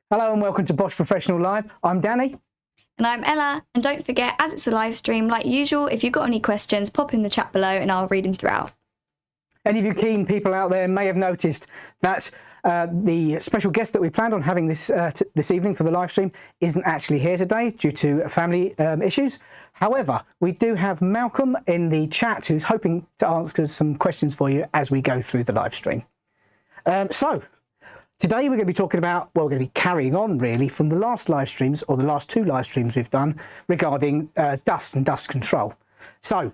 Hello and welcome to Bosch Professional Live. I'm Danny. And I'm Ella. And don't forget, as it's a live stream, like usual, if you've got any questions, pop in the chat below and I'll read them throughout. Any of you keen people out there may have noticed that the special guest that we planned on having this evening for the live stream isn't actually here today due to family issues. However, we do have Malcolm in the chat who's hoping to answer some questions for you as we go through the live stream. So today we're going to be talking about, well, we're going to be carrying on really from the last live streams, or the last two live streams we've done regarding dust and dust control. So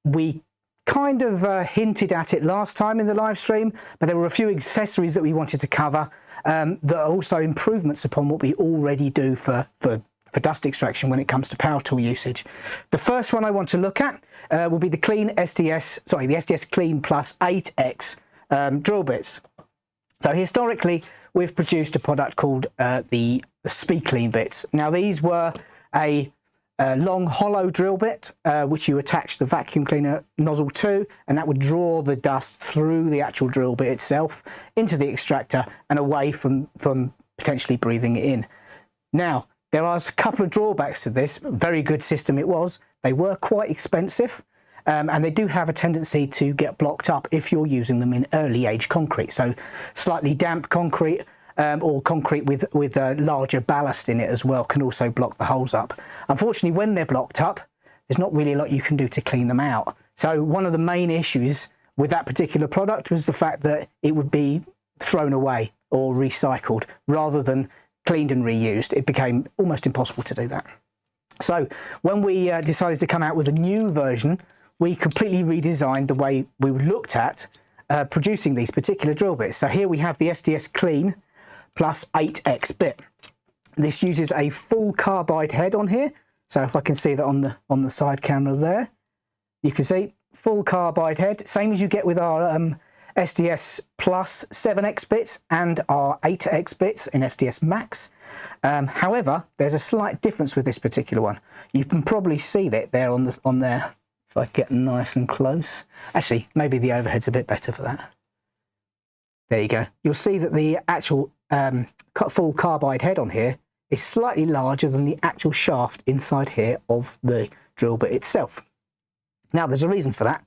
we kind of hinted at it last time in the live stream, but there were a few accessories that we wanted to cover that are also improvements upon what we already do for dust extraction when it comes to power tool usage. The first one I want to look at will be the SDS Clean Plus 8X drill bits. So historically, we've produced a product called the Speed Clean bits. Now these were a long hollow drill bit which you attach the vacuum cleaner nozzle to, and that would draw the dust through the actual drill bit itself into the extractor and away from potentially breathing it in. Now there are a couple of drawbacks to this. Very good system it was. They were quite expensive. And they do have a tendency to get blocked up if you're using them in early age concrete. So slightly damp concrete or concrete with a larger ballast in it as well can also block the holes up. Unfortunately, when they're blocked up, there's not really a lot you can do to clean them out. So one of the main issues with that particular product was the fact that it would be thrown away or recycled rather than cleaned and reused. It became almost impossible to do that. So when we decided to come out with a new version, we completely redesigned the way we looked at producing these particular drill bits. So here we have the SDS Clean Plus 8X bit. This uses a full carbide head on here. So if I can see that on the side camera there, you can see full carbide head, same as you get with our SDS Plus 7X bits and our 8X bits in SDS Max. However, there's a slight difference with this particular one. You can probably see that there on there. If I get nice and close. Actually, maybe the overhead's a bit better for that. There you go. You'll see that the actual full carbide head on here is slightly larger than the actual shaft inside here of the drill bit itself. Now, there's a reason for that.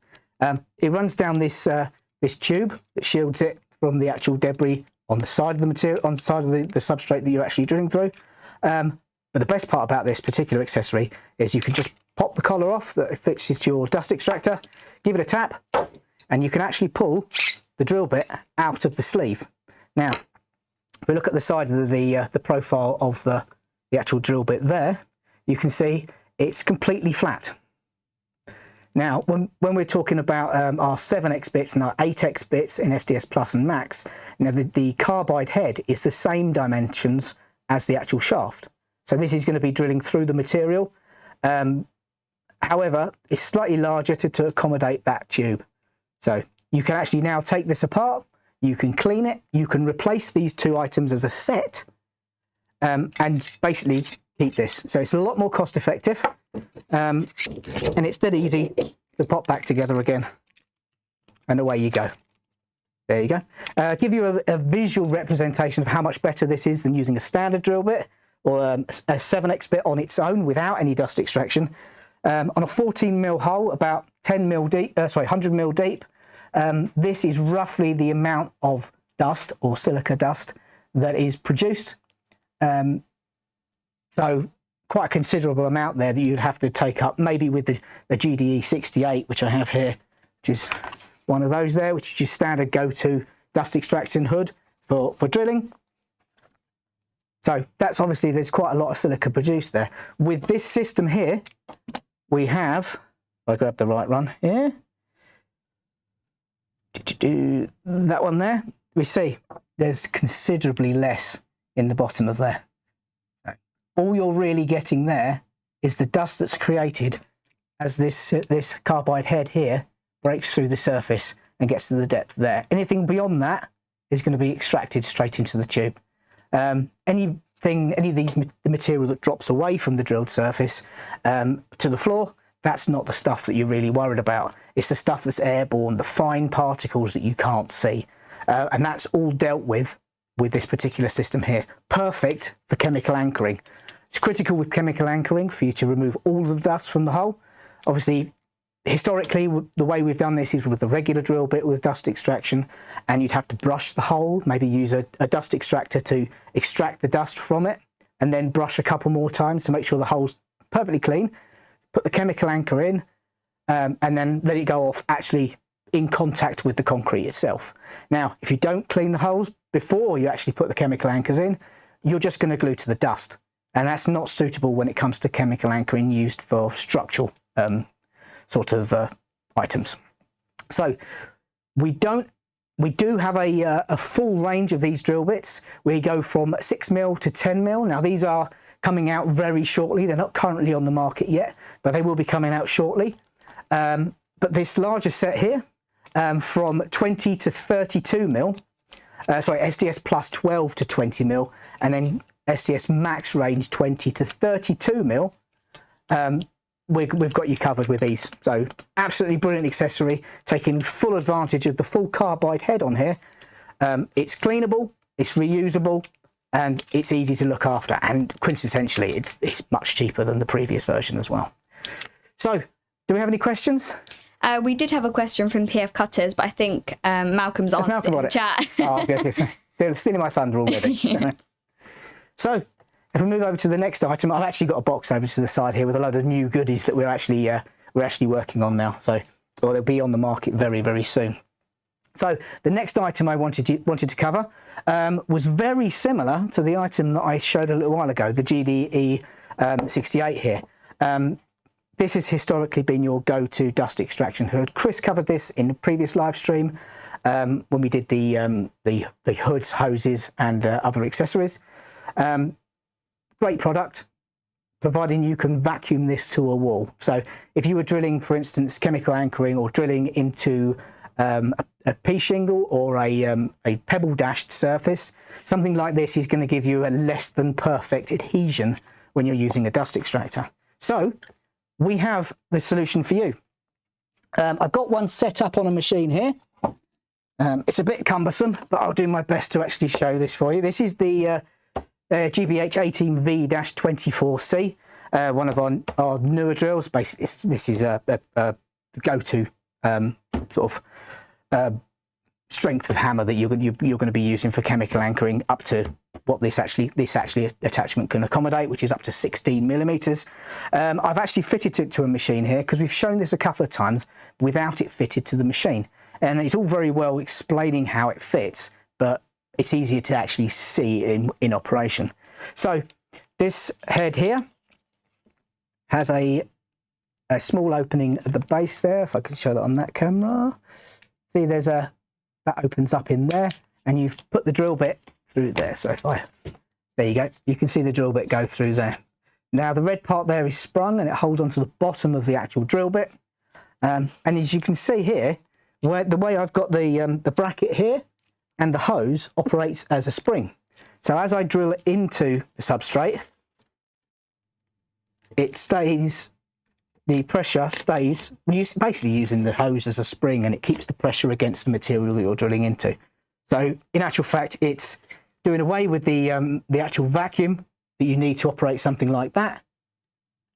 It runs down this tube that shields it from the actual debris on the side of the material, on the side of the substrate that you're actually drilling through. But the best part about this particular accessory is you can just pop the collar off that fixes to your dust extractor, give it a tap, and you can actually pull the drill bit out of the sleeve. Now, if we look at the side of the profile of the actual drill bit there, you can see it's completely flat. Now, when we're talking about our 7X bits and our 8X bits in SDS Plus and Max, now the carbide head is the same dimensions as the actual shaft. So this is going to be drilling through the material. However, it's slightly larger to accommodate that tube. So you can actually now take this apart, you can clean it, you can replace these two items as a set, and basically keep this. So it's a lot more cost effective, and it's dead easy to pop back together again, and away you go. There you go. Give you a visual representation of how much better this is than using a standard drill bit or a 7X bit on its own without any dust extraction. On a 14mm hole, about 10mm deep, 100mm deep, this is roughly the amount of dust or silica dust that is produced. So quite a considerable amount there that you'd have to take up, maybe with the GDE 68, which I have here, which is one of those there, which is your standard go-to dust extraction hood for drilling. So that's obviously, there's quite a lot of silica produced there. With this system here, we have, if I grab the right one here, that one there, we see there's considerably less in the bottom of there. All you're really getting there is the dust that's created as this carbide head here breaks through the surface and gets to the depth there. Anything beyond that is going to be extracted straight into the tube. Any of the material that drops away from the drilled surface to the floor, that's not the stuff that you're really worried about. It's the stuff that's airborne, the fine particles that you can't see. And that's all dealt with with this particular system here. Perfect for chemical anchoring. It's critical with chemical anchoring for you to remove all of the dust from the hole. Obviously, historically, the way we've done this is with the regular drill bit with dust extraction, and you'd have to brush the hole, maybe use a dust extractor to extract the dust from it, and then brush a couple more times to make sure the hole's perfectly clean. Put the chemical anchor in, and then let it go off actually in contact with the concrete itself. Now, if you don't clean the holes before you actually put the chemical anchors in, you're just going to glue to the dust. And that's not suitable when it comes to chemical anchoring used for structural sort of items. So we do have a full range of these drill bits. We go from 6mm to 10mm. Now these are coming out very shortly. They're not currently on the market yet, but they will be coming out shortly. But this larger set here, from 20 to 32mm, sorry, SDS plus 12 to 20mm, and then SDS max range 20 to 32mm, we've got you covered with these. So absolutely brilliant accessory, taking full advantage of the full carbide head on here. It's cleanable, it's reusable, and it's easy to look after, and coincidentally it's much cheaper than the previous version as well. So do we have any questions? We did have a question from PF Cutters, but I think Malcolm's answered Malcolm it in chat. Oh, good. They're stealing my thunder already. So if we move over to the next item, I've actually got a box over to the side here with a load of new goodies that we're actually working on now. So, or they'll be on the market very, very soon. So the next item I wanted to cover was very similar to the item that I showed a little while ago, the GDE 68 here. This has historically been your go-to dust extraction hood. Chris covered this in the previous live stream when we did the hoods, hoses, and other accessories. Great product, providing you can vacuum this to a wall. So if you were drilling, for instance, chemical anchoring or drilling into a pea shingle or a pebble dashed surface, something like this is going to give you a less than perfect adhesion when you're using a dust extractor. So we have the solution for you. I've got one set up on a machine here. It's a bit cumbersome, but I'll do my best to actually show this for you. This is the GBH 18V-24C, one of our newer drills. Basically, this is a go-to sort of strength of hammer that you're going to be using for chemical anchoring up to what this attachment can accommodate, which is up to 16mm. I've actually fitted it to a machine here because we've shown this a couple of times without it fitted to the machine, and it's all very well explaining how it fits, but it's easier to actually see in operation. So this head here has a small opening at the base there. If I can show that on that camera, see there's that opens up in there, and you've put the drill bit through there. So there you go, you can see the drill bit go through there. Now the red part there is sprung and it holds onto the bottom of the actual drill bit, and as you can see here, the way I've got the bracket here and the hose operates as a spring. So as I drill it into the substrate, it stays, the pressure stays, basically using the hose as a spring, and it keeps the pressure against the material that you're drilling into. So in actual fact, it's doing away with the actual vacuum that you need to operate something like that,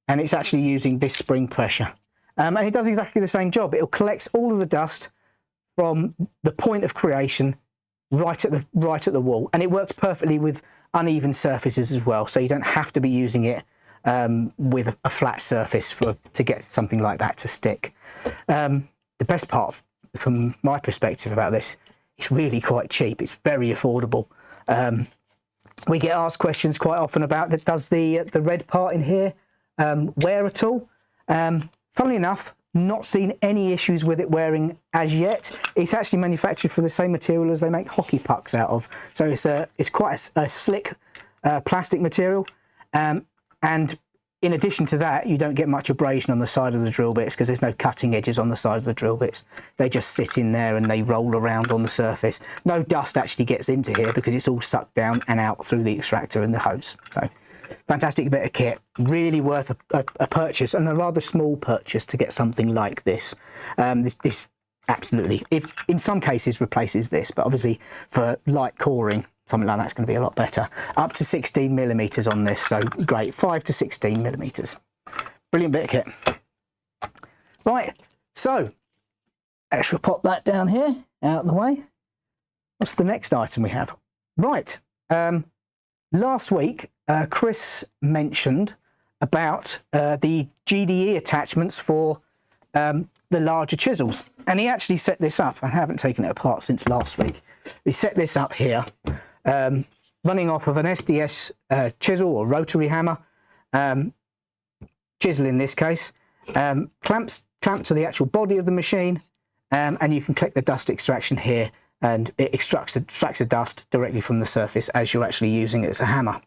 and it's actually using this spring pressure. And it does exactly the same job. It collects all of the dust from the point of creation right at the wall, and it works perfectly with uneven surfaces as well. So you don't have to be using it with a flat surface to get something like that to stick. The best part, from my perspective about this, it's really quite cheap. It's very affordable. We get asked questions quite often about that. Does the red part in here wear at all? Funnily enough, not seen any issues with it wearing as yet. It's actually manufactured for the same material as they make hockey pucks out of. So it's quite a slick plastic material. And in addition to that, you don't get much abrasion on the side of the drill bits because there's no cutting edges on the side of the drill bits. They just sit in there and they roll around on the surface. No dust actually gets into here because it's all sucked down and out through the extractor and the hose. So fantastic bit of kit, really worth a purchase, and a rather small purchase to get something like this. This absolutely, if in some cases replaces this, but obviously for light coring, something like that's going to be a lot better. Up to 16 millimeters on this, so great, 5 to 16 millimeters. Brilliant bit of kit. Right, so I shall pop that down here, out of the way. What's the next item we have? Right, last week, Chris mentioned about the GDE attachments for the larger chisels. And he actually set this up. I haven't taken it apart since last week. We set this up here, running off of an SDS chisel or rotary hammer, chisel in this case, clamped to the actual body of the machine, and you can click the dust extraction here, and it extracts the dust directly from the surface as you're actually using it as a hammer.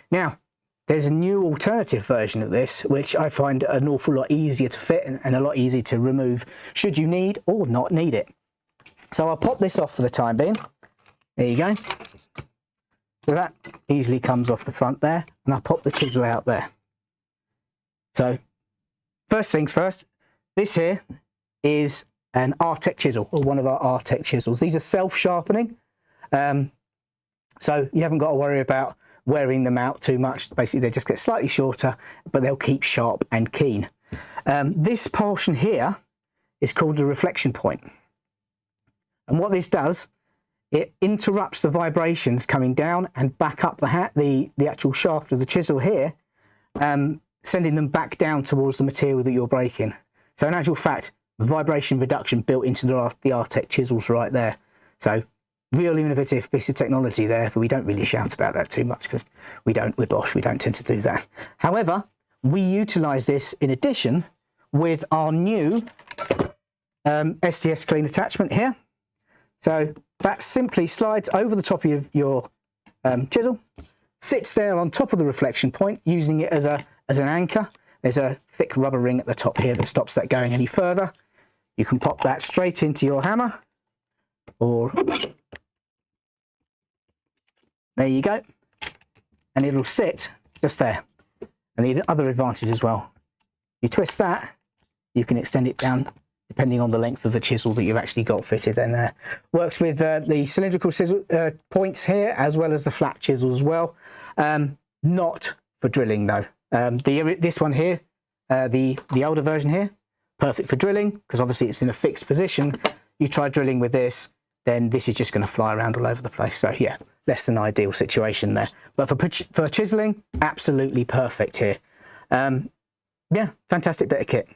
Now, there's a new alternative version of this, which I find an awful lot easier to fit and a lot easier to remove should you need or not need it. So I'll pop this off for the time being. There you go. So that easily comes off the front there, and I'll pop the chisel out there. So first things first, this here is an Artec chisel, or one of our Artec chisels. These are self-sharpening, so you haven't got to worry about wearing them out too much. Basically, they just get slightly shorter, but they'll keep sharp and keen. This portion here is called the reflection point. And what this does, it interrupts the vibrations coming down and back up the actual shaft of the chisel here, sending them back down towards the material that you're breaking. So in actual fact, vibration reduction built into the Artec chisels right there. So real innovative piece of technology there, but we don't really shout about that too much because we're Bosch, we don't tend to do that. However, we utilise this in addition with our new SDS clean attachment here. So that simply slides over the top of your chisel, sits there on top of the reflection point, using it as an anchor. There's a thick rubber ring at the top here that stops that going any further. You can pop that straight into your hammer, or there you go, and it'll sit just there. And the other advantage as well, you twist that, you can extend it down depending on the length of the chisel that you've actually got fitted in there. Works with the cylindrical chisel, points here, as well as the flat chisel as well. Not for drilling though. This one here, the older version here, perfect for drilling, because obviously it's in a fixed position. You try drilling with this, then this is just going to fly around all over the place. So yeah, less than ideal situation there. But for chiseling, absolutely perfect here. Yeah, fantastic bit of kit.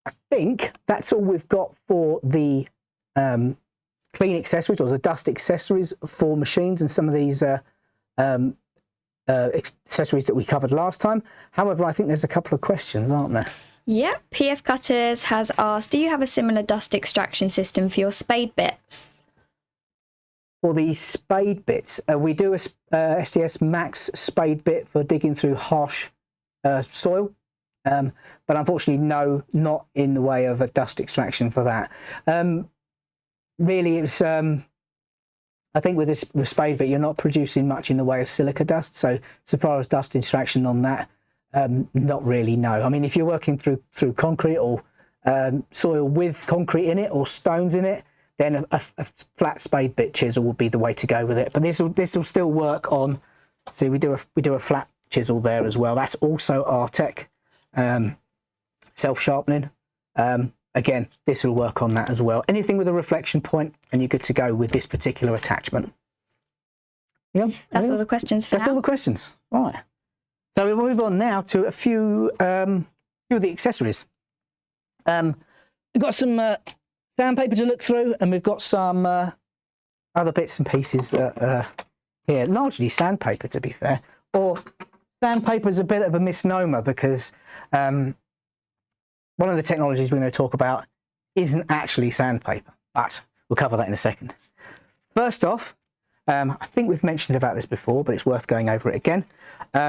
I think that's all we've got for the clean accessories, or the dust accessories for machines, and some of these accessories that we covered last time. However, I think there's a couple of questions, aren't there? Yep. PF Cutters has asked, do you have a similar dust extraction system for your spade bits? For the spade bits, we do a SDS Max spade bit for digging through harsh soil. But unfortunately, no, not in the way of a dust extraction for that. Really, it's I think with this spade bit, you're not producing much in the way of silica dust. So far as dust extraction on that, not really, no. I mean, if you're working through concrete or soil with concrete in it or stones in it, then a flat spade bit chisel will be the way to go with it. But this will still work on. See, we do a flat chisel there as well. That's also Artec. Self-sharpening. Again, this will work on that as well. Anything with a reflection point, and you're good to go with this particular attachment. Yeah, that's all the questions for now. That's all the questions. All right. So we'll move on now to a few of the accessories. We've got some sandpaper to look through, and we've got some other bits and pieces here. Largely sandpaper, to be fair. Or sandpaper is a bit of a misnomer, because one of the technologies we're going to talk about isn't actually sandpaper, but we'll cover that in a second. First off, I think we've mentioned about this before, but it's worth going over it again.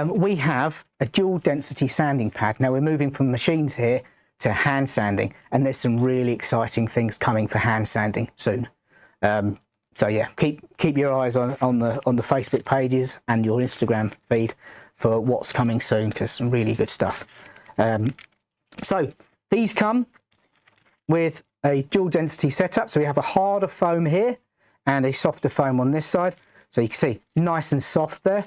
We have a dual density sanding pad. Now we're moving from machines here to hand sanding, and there's some really exciting things coming for hand sanding soon. So yeah, keep your eyes on the Facebook pages and your Instagram feed for what's coming soon, because some really good stuff. So these come with a dual density setup. So we have a harder foam here and a softer foam on this side. So you can see nice and soft there.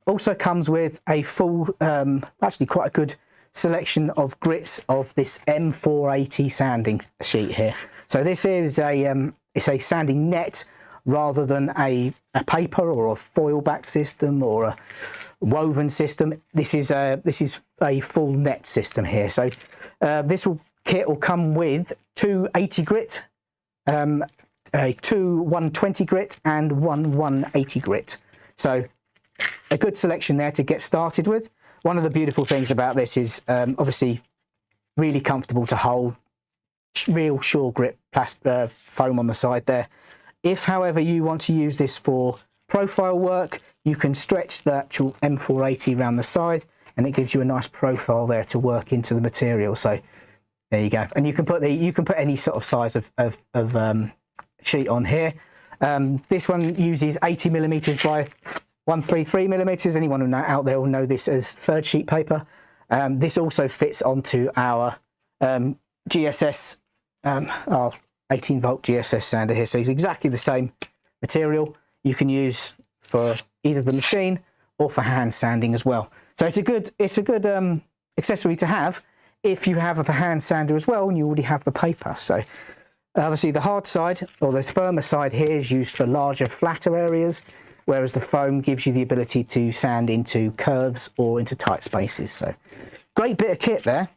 Also comes with a full, actually quite a good selection of grits of this M480 sanding sheet here. So this is it's a sanding net rather than a paper or a foil back system or a woven system. This is a full net system here. So this kit will come with two 80 grit, two 120 grit and one 180 grit. So a good selection there to get started with. One of the beautiful things about this is obviously really comfortable to hold, real sure grip foam on the side there. If, however, you want to use this for profile work, you can stretch the actual M480 around the side, and it gives you a nice profile there to work into the material. So there you go, and you can put any sort of size of sheet on here. This one uses 80mm by 133mm. Anyone out there will know this as third sheet paper. This also fits onto our GSS, our 18-volt GSS sander here. So it's exactly the same material you can use for either the machine or for hand sanding as well. So it's a good accessory to have if you have a hand sander as well and you already have the paper. So obviously the hard side, or the firmer side here, is used for larger, flatter areas, whereas the foam gives you the ability to sand into curves or into tight spaces. So great bit of kit there,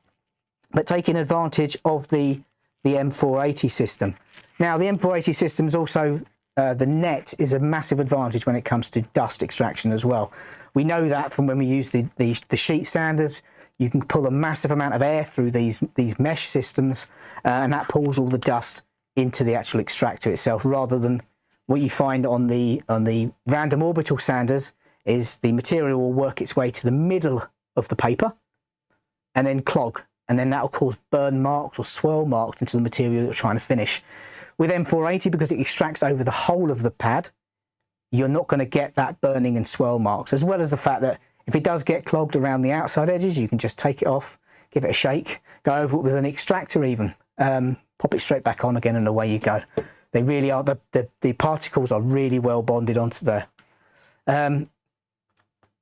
but taking advantage of the M480 system. Now the M480 system is also, the net is a massive advantage when it comes to dust extraction as well. We know that from when we use the sheet sanders. You can pull a massive amount of air through these mesh systems, and that pulls all the dust into the actual extractor itself, rather than what you find on the random orbital sanders is the material will work its way to the middle of the paper and then clog, and then that will cause burn marks or swirl marks into the material you're trying to finish. With M480, because it extracts over the whole of the pad, you're not going to get that burning and swirl marks, as well as the fact that if it does get clogged around the outside edges, you can just take it off, give it a shake, go over it with an extractor even, pop it straight back on again, and away you go. They really are, the particles are really well bonded onto there.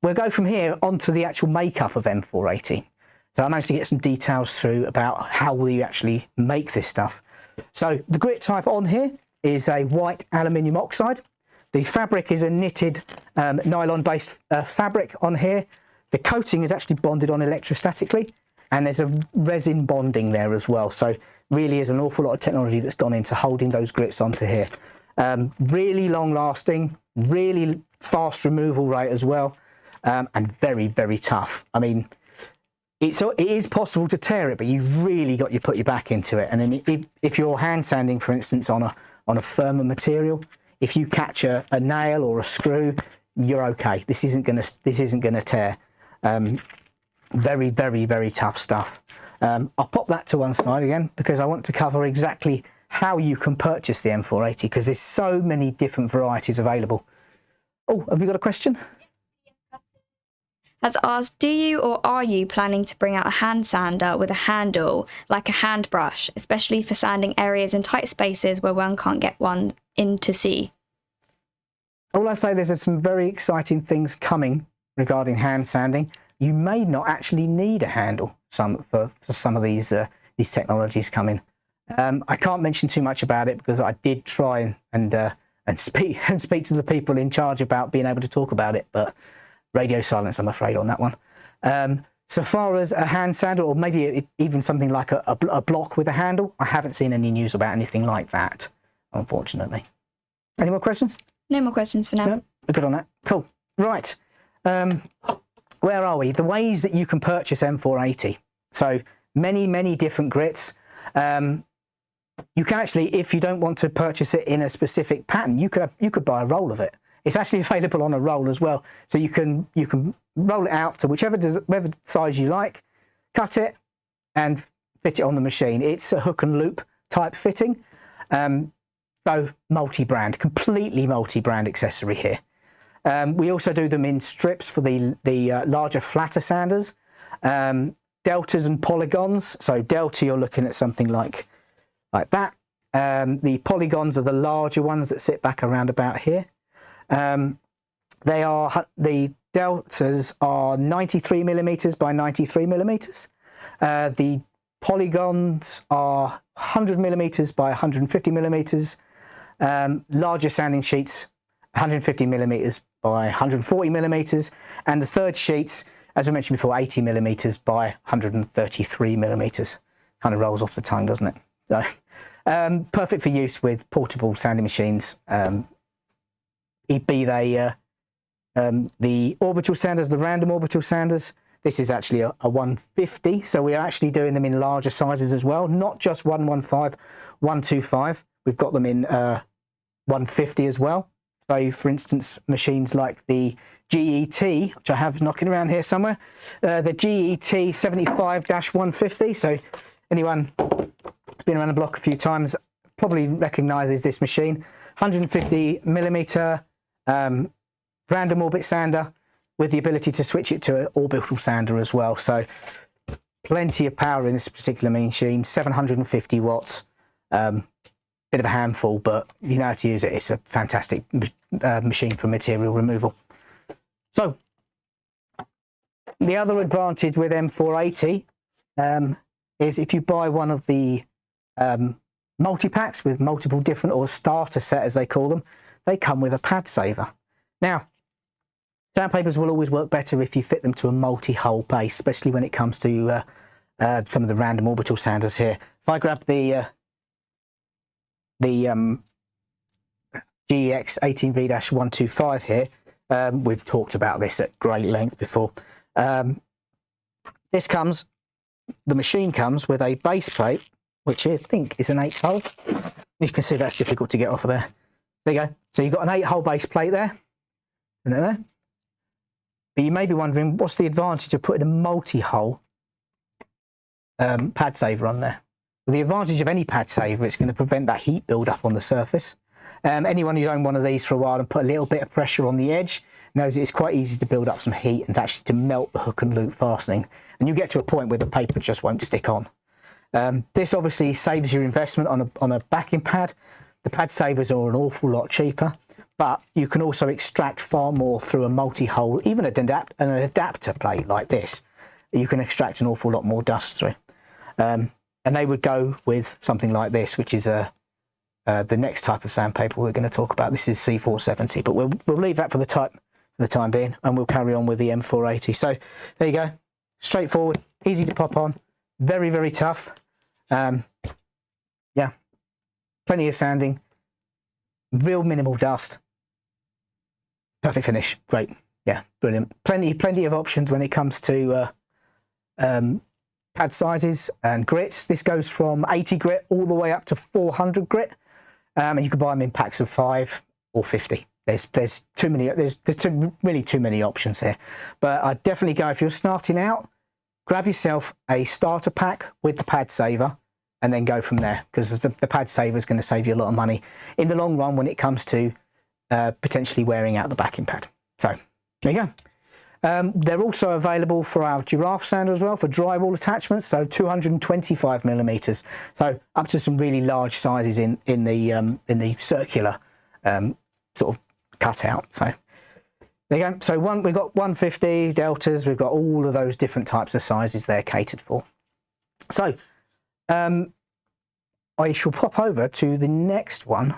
We'll go from here onto the actual makeup of M480. So I managed to get some details through about how will you actually make this stuff. So the grit type on here is a white aluminium oxide. The fabric is a knitted nylon-based fabric on here. The coating is actually bonded on electrostatically, and there's a resin bonding there as well. So really is an awful lot of technology that's gone into holding those grits onto here. Really long-lasting, really fast removal rate as well, and very, very tough. I mean, it is possible to tear it, but you've really got to put your back into it. And then if you're hand sanding, for instance, on a firmer material, if you catch a nail or a screw, you're okay. This isn't gonna tear. Very, very, very tough stuff. I'll pop that to one side again because I want to cover exactly how you can purchase the M480, because there's so many different varieties available. Oh, have you got a question? Has asked, do you or are you planning to bring out a hand sander with a handle, like a hand brush, especially for sanding areas in tight spaces where one can't get one in to see? All I say, there's some very exciting things coming regarding hand sanding. You may not actually need a handle for some of these technologies coming. I can't mention too much about it because I did try and speak to the people in charge about being able to talk about it, but radio silence, I'm afraid, on that one. So far as a hand sander, or maybe even something like a block with a handle, I haven't seen any news about anything like that, unfortunately. Any more questions? No more questions for now. No? We're good on that. Cool. Right. Where are we? The ways that you can purchase M480. So many different grits. You can actually, if you don't want to purchase it in a specific pattern, you could buy a roll of it. It's actually available on a roll as well. So you can roll it out to whichever size you like, cut it and fit it on the machine. It's a hook and loop type fitting. So multi-brand, completely multi-brand accessory here. We also do them in strips for the larger, flatter sanders, deltas and polygons. So delta, you're looking at something like that. The polygons are the larger ones that sit back around about here. The deltas are 93 millimeters by 93 millimeters. The polygons are 100 millimeters by 150 millimeters. Larger sanding sheets, 150 millimeters by 140 millimeters, and the third sheets, as I mentioned before, 80 millimeters by 133 millimeters. Kind of rolls off the tongue, doesn't it? So, perfect for use with portable sanding machines, be they the orbital sanders, the random orbital sanders. This is actually a 150, so we are actually doing them in larger sizes as well, not just 115, 125. We've got them in 150 as well. So, for instance, machines like the GET, which I have knocking around here somewhere, the GET 75-150. So, anyone who's been around the block a few times probably recognises this machine. 150 millimeter random orbit sander with the ability to switch it to an orbital sander as well. So, plenty of power in this particular machine. 750 watts. Bit of a handful, but you know how to use it. It's a fantastic machine for material removal. So, the other advantage with M480 is if you buy one of the multi-packs with multiple different, or starter set as they call them, they come with a pad saver. Now, sandpapers will always work better if you fit them to a multi-hole base, especially when it comes to some of the random orbital sanders here. If I grab the GEX 18V-125 here, we've talked about this at great length before. The machine comes with a base plate, which I think is an 8-hole. You can see that's difficult to get off of there. There you go. So you've got an 8-hole base plate there. But you may be wondering, what's the advantage of putting a multi-hole pad saver on there? Well, the advantage of any pad saver, it's going to prevent that heat build up on the surface. Anyone who's owned one of these for a while and put a little bit of pressure on the edge knows it's quite easy to build up some heat and actually to melt the hook and loop fastening. And you get to a point where the paper just won't stick on. This obviously saves your investment on a backing pad. The pad savers are an awful lot cheaper, but you can also extract far more through a multi-hole, even an adapter plate like this. You can extract an awful lot more dust through. And they would go with something like this, which is the next type of sandpaper we're going to talk about. This is C470, but we'll leave that for the time being, and we'll carry on with the M480. So there you go, straightforward, easy to pop on, very, very tough. Yeah, plenty of sanding, real minimal dust, perfect finish, great, yeah, brilliant. Plenty of options when it comes to pad sizes and grits. This goes from 80 grit all the way up to 400 grit, and you can buy them in packs of 5 or 50. There's too many. There's really too many options here. But I'd definitely go, if you're starting out, grab yourself a starter pack with the pad saver, and then go from there, because the pad saver is going to save you a lot of money in the long run when it comes to potentially wearing out the backing pad. So there you go. They're also available for our giraffe sander as well, for drywall attachments, so 225 millimeters, so up to some really large sizes in the circular sort of cutout. So there you go. So we've got 150 deltas. We've got all of those different types of sizes there catered for. So I shall pop over to the next one,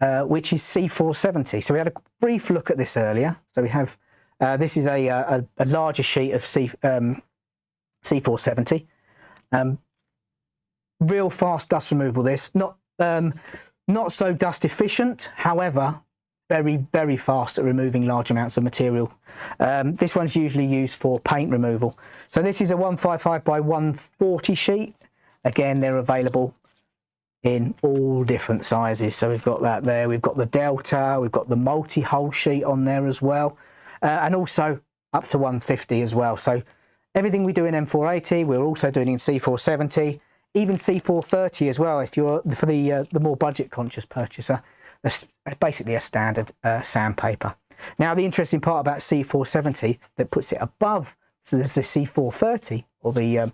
which is C470. So we had a brief look at this earlier. So we have. This is a larger sheet of C470. Real fast dust removal. This not so dust efficient, however, very, very fast at removing large amounts of material. This one's usually used for paint removal. So this is a 155 by 140 sheet. Again, they're available in all different sizes. So we've got that there. We've got the Delta. We've got the multi-hole sheet on there as well. And also up to 150 as well. So everything we do in M480, we're also doing in C470, even C430 as well. If you're for the more budget conscious purchaser, it's basically a standard sandpaper. Now, the interesting part about C470 that puts it above, so there's the C430 or the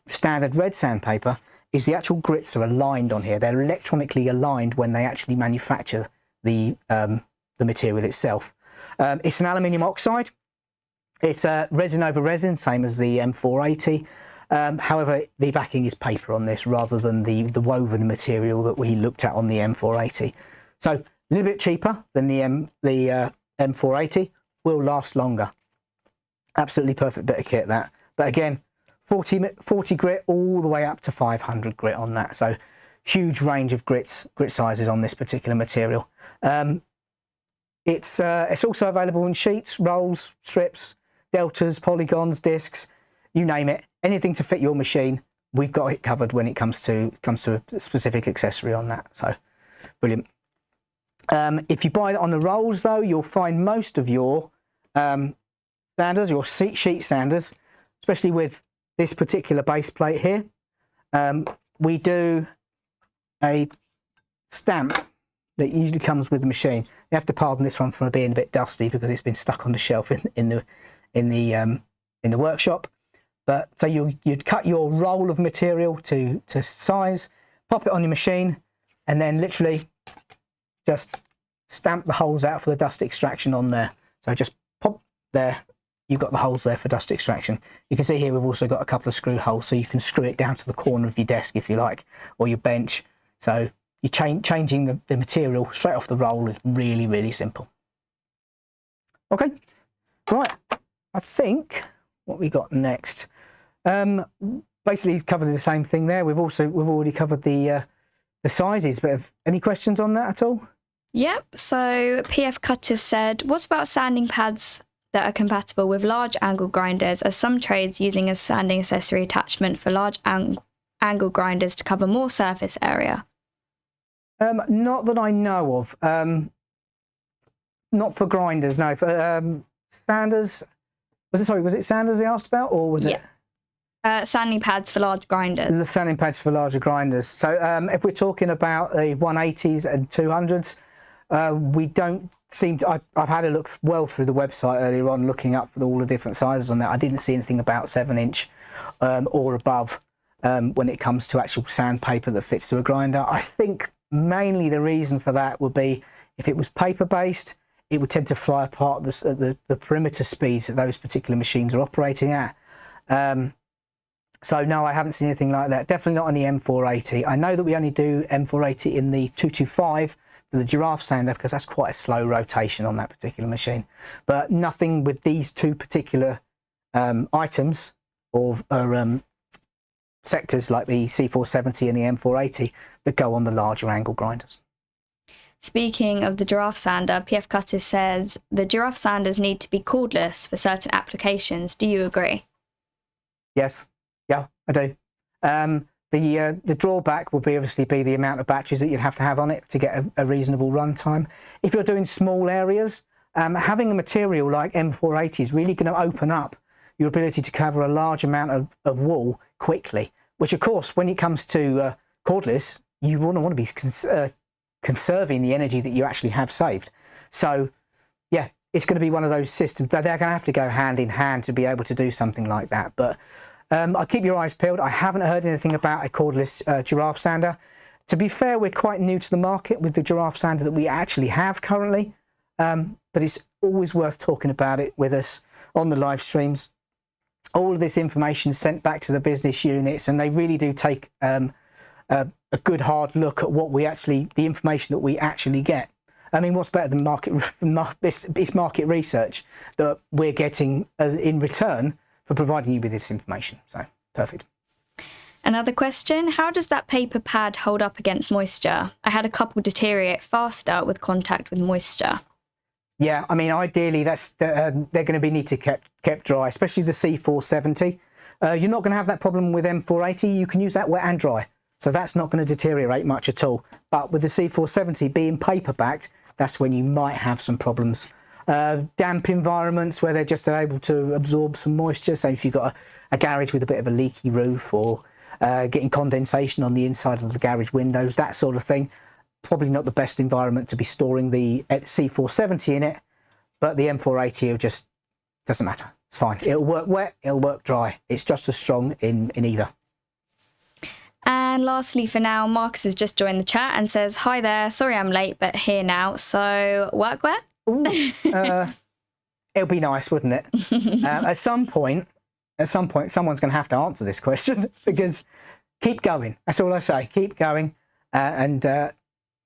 standard red sandpaper, is the actual grits are aligned on here. They're electronically aligned when they actually manufacture the material itself. It's an aluminium oxide. It's resin over resin, same as the M480. However, the backing is paper on this rather than the woven material that we looked at on the M480. So a little bit cheaper than the M480, will last longer. Absolutely perfect bit of kit, that. But again, 40 grit all the way up to 500 grit on that. So huge range of grit sizes on this particular material. It's also available in sheets, rolls, strips, deltas, polygons, discs, you name it. Anything to fit your machine, we've got it covered when it comes to a specific accessory on that. So brilliant. If you buy it on the rolls though, you'll find most of your sanders, your sheet sanders, especially with this particular base plate here. We do a stamp that usually comes with the machine. You have to pardon this one for being a bit dusty because it's been stuck on the shelf in the workshop. But so you'd cut your roll of material to size, pop it on your machine, and then literally just stamp the holes out for the dust extraction on there. So just pop there. You've got the holes there for dust extraction. You can see here we've also got a couple of screw holes, so you can screw it down to the corner of your desk if you like, or your bench. So you're changing the material straight off the roll is really, really simple. Okay, right. I think what we got next, basically covered the same thing there. We've already covered the sizes, but any questions on that at all? Yep. So PF Cutters said, what about sanding pads that are compatible with large angle grinders, as some trades using a sanding accessory attachment for large angle grinders to cover more surface area? Not that I know of. Not for grinders, no. For sanders, was it sanders they asked about, or was it? Sanding pads for large grinders. The sanding pads for larger grinders. So if we're talking about the 180s and 200s, we don't seem to, I've had a look well through the website earlier on, looking up for all the different sizes on that. I didn't see anything about 7-inch or above when it comes to actual sandpaper that fits to a grinder. I think mainly the reason for that would be if it was paper based, it would tend to fly apart the perimeter speeds that those particular machines are operating at. So no, I haven't seen anything like that. Definitely not on the M480. I know that we only do M480 in the 225 for the giraffe sander because that's quite a slow rotation on that particular machine. But nothing with these two particular items or sectors like the C470 and the M480 that go on the larger angle grinders. Speaking of the giraffe sander, PF Cutters says the giraffe sanders need to be cordless for certain applications. Do you agree? Yes. Yeah, I do. The drawback would obviously be the amount of batteries that you'd have to have on it to get a reasonable runtime. If you're doing small areas, having a material like M480 is really going to open up your ability to cover a large amount of wool quickly, which of course, when it comes to cordless, you want to be conserving the energy that you actually have saved. So yeah, it's going to be one of those systems that they're going to have to go hand in hand to be able to do something like that. But I'll keep your eyes peeled. I haven't heard anything about a cordless giraffe sander. To be fair, we're quite new to the market with the giraffe sander that we actually have currently, but it's always worth talking about it with us on the live streams. All of this information is sent back to the business units, and they really do take a good hard look at what the information that we actually get. I mean, what's better than it's market research that we're getting in return for providing you with this information. So, perfect. Another question, how does that paper pad hold up against moisture? I had a couple deteriorate faster with contact with moisture. Yeah, I mean, ideally, they're going to need to kept dry, especially the C470. You're not going to have that problem with M480. You can use that wet and dry. So that's not going to deteriorate much at all. But with the C470 being paper backed, that's when you might have some problems. Damp environments where they're just able to absorb some moisture. So if you've got a garage with a bit of a leaky roof, or getting condensation on the inside of the garage windows, that sort of thing, probably not the best environment to be storing the C470 in it. But the M480 just doesn't matter. It's fine. It'll work wet, it'll work dry. It's just as strong in either. And lastly for now, Marcus has just joined the chat and says, hi there, sorry I'm late, but here now. So workwear? Ooh, it'll be nice, wouldn't it? At some point, someone's going to have to answer this question, because keep going. That's all I say. Keep going. And you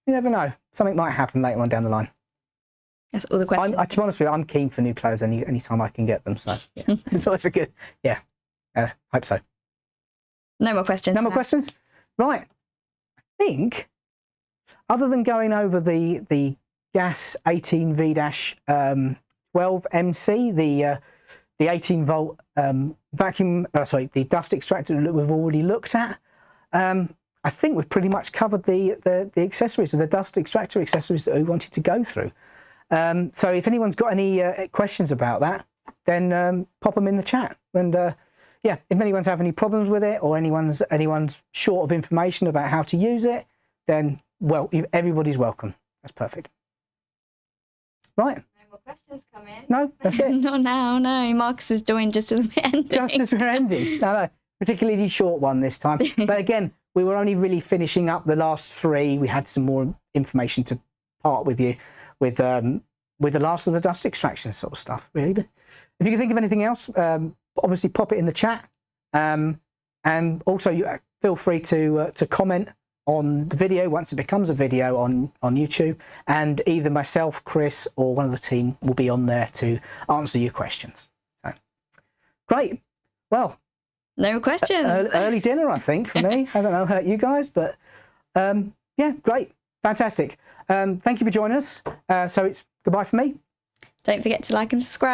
never know. Something might happen later on down the line. That's all the questions. To be honest with you, I'm keen for new clothes any time I can get them. So yeah, it's always a good, yeah, hope so. No more questions. No more questions? Right. I think, other than going over the gas 18V-12MC, the 18 volt the dust extractor that we've already looked at, I think we've pretty much covered the accessories, or the dust extractor accessories that we wanted to go through. So if anyone's got any questions about that, then pop them in the chat. And yeah, if anyone's having any problems with it, or anyone's short of information about how to use it, then, well, everybody's welcome. That's perfect. Right. No more questions come in. No, that's it. Not now, no. Marcus is doing just as we're ending. Just as we're ending. No, particularly short one this time. But again, we were only really finishing up the last three. We had some more information to part with you with the last of the dust extraction sort of stuff, really. But if you can think of anything else, obviously pop it in the chat. And also, you feel free to comment on the video once it becomes a video on YouTube, and either myself, Chris, or one of the team will be on there to answer your questions. So, great. Well, no questions. Early dinner, I think, for me. I don't know about you guys, but yeah, great. Fantastic. Thank you for joining us. So it's goodbye for me. Don't forget to like and subscribe.